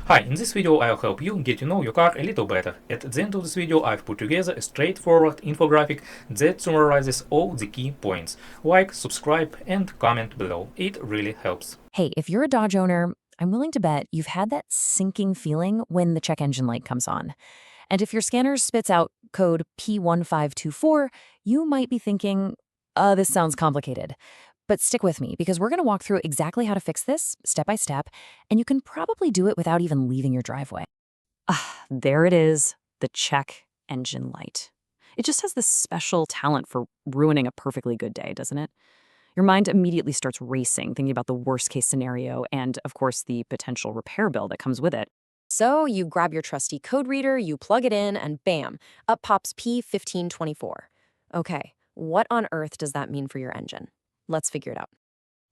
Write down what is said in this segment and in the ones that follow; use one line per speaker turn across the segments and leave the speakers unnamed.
Hi, in this video I'll help you get to know your car a little better. At the end of this video I've put together a straightforward infographic that summarizes all the key points. Like, subscribe and comment below. It really helps.
Hey, if you're a Dodge owner, I'm willing to bet you've had that sinking feeling when the check engine light comes on. And if your scanner spits out code P1524, you might be thinking, this sounds complicated. But stick with me, because we're going to walk through exactly how to fix this, step by step, and you can probably do it without even leaving your driveway. There it is, the check engine light. It just has this special talent for ruining a perfectly good day, doesn't it? Your mind immediately starts racing, thinking about the worst-case scenario and, of course, the potential repair bill that comes with it. So you grab your trusty code reader, you plug it in, and bam, up pops P1524. Okay, what on earth does that mean for your engine? Let's figure it out.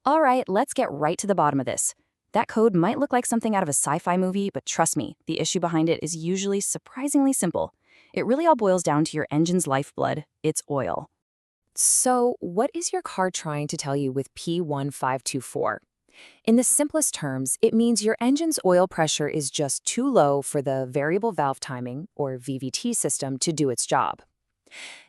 All right, let's get right to the bottom of this. That code might look like something out of a sci-fi movie, but trust me, the issue behind it is usually surprisingly simple. It really all boils down to your engine's lifeblood, its oil. So, what is your car trying to tell you with P1524? In the simplest terms, it means your engine's oil pressure is just too low for the variable valve timing, or VVT system, to do its job.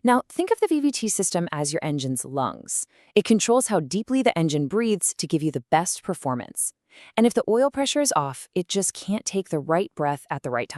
Now, think of the VVT system as your engine's lungs. It controls how deeply the engine breathes to give you the best performance. And if the oil pressure is off, it just can't take the right breath at the right time.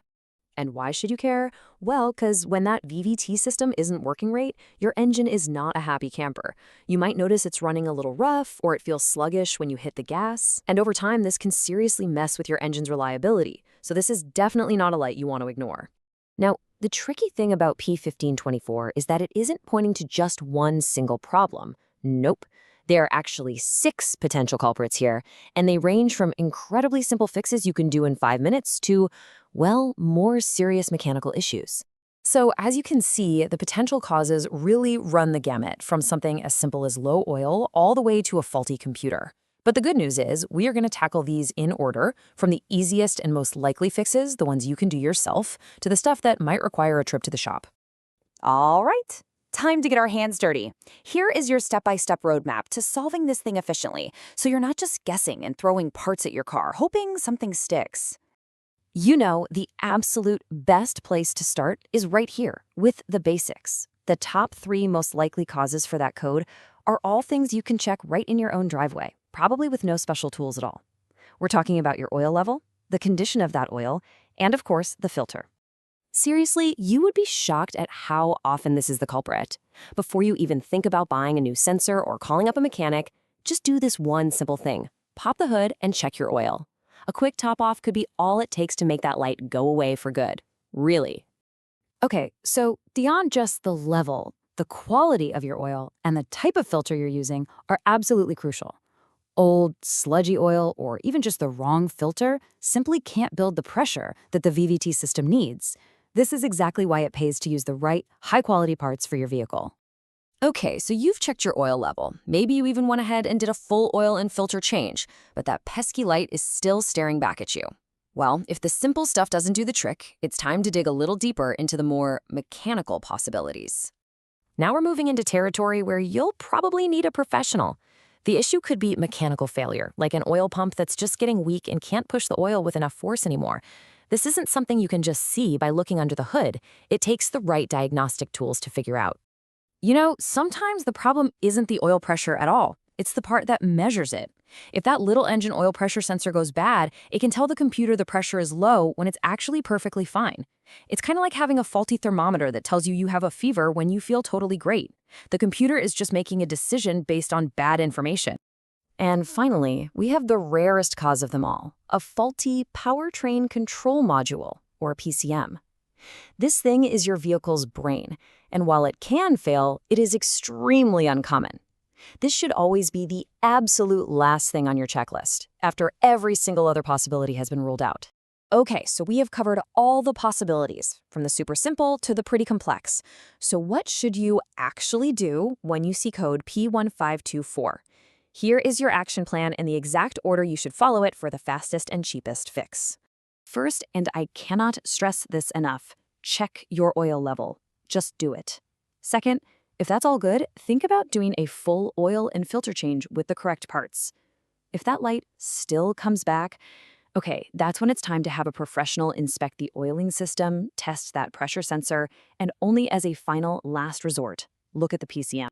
And why should you care? Well, because when that VVT system isn't working right, your engine is not a happy camper. You might notice it's running a little rough, or it feels sluggish when you hit the gas. And over time, this can seriously mess with your engine's reliability. So this is definitely not a light you want to ignore. Now, the tricky thing about P1524 is that it isn't pointing to just one single problem. Nope. There are actually 6 potential culprits here, and they range from incredibly simple fixes you can do in 5 minutes to, well, more serious mechanical issues. So as you can see, the potential causes really run the gamut, from something as simple as low oil all the way to a faulty computer. But the good news is we are going to tackle these in order, from the easiest and most likely fixes, the ones you can do yourself, to the stuff that might require a trip to the shop.
All right, time to get our hands dirty. Here is your step-by-step roadmap to solving this thing efficiently, so you're not just guessing and throwing parts at your car, hoping something sticks.
You know, the absolute best place to start is right here, with the basics. The top 3 most likely causes for that code are all things you can check right in your own driveway, probably with no special tools at all. We're talking about your oil level, the condition of that oil, and of course, the filter. Seriously, you would be shocked at how often this is the culprit. Before you even think about buying a new sensor or calling up a mechanic, just do this one simple thing. Pop the hood and check your oil. A quick top-off could be all it takes to make that light go away for good. Really. Okay, so beyond just the level, the quality of your oil and the type of filter you're using are absolutely crucial. Old, sludgy oil, or even just the wrong filter simply can't build the pressure that the VVT system needs. This is exactly why it pays to use the right, high-quality parts for your vehicle. Okay, so you've checked your oil level. Maybe you even went ahead and did a full oil and filter change, but that pesky light is still staring back at you. Well, if the simple stuff doesn't do the trick, it's time to dig a little deeper into the more mechanical possibilities. Now we're moving into territory where you'll probably need a professional. The issue could be mechanical failure, like an oil pump that's just getting weak and can't push the oil with enough force anymore. This isn't something you can just see by looking under the hood. It takes the right diagnostic tools to figure out. You know, sometimes the problem isn't the oil pressure at all. It's the part that measures it. If that little engine oil pressure sensor goes bad, it can tell the computer the pressure is low when it's actually perfectly fine. It's kind of like having a faulty thermometer that tells you you have a fever when you feel totally great. The computer is just making a decision based on bad information. And finally, we have the rarest cause of them all, a faulty powertrain control module, or PCM. This thing is your vehicle's brain, and while it can fail, it is extremely uncommon. This should always be the absolute last thing on your checklist, after every single other possibility has been ruled out. Okay, so we have covered all the possibilities, from the super simple to the pretty complex. So what should you actually do when you see code P1524? Here is your action plan and the exact order you should follow it for the fastest and cheapest fix. First, and I cannot stress this enough, check your oil level. Just do it. Second, if that's all good, think about doing a full oil and filter change with the correct parts. If that light still comes back, Okay, that's when it's time to have a professional inspect the oiling system, test that pressure sensor, and only as a final last resort, look at the PCM.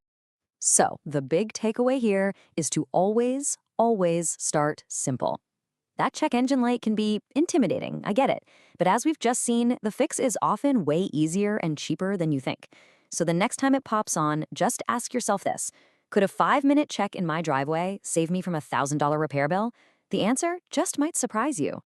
So, the big takeaway here is to always start simple. That check engine light can be intimidating, I get it. But as we've just seen, the fix is often way easier and cheaper than you think. So the next time it pops on, just ask yourself this: could a 5-minute check in my driveway save me from a $1,000 repair bill? The answer just might surprise you.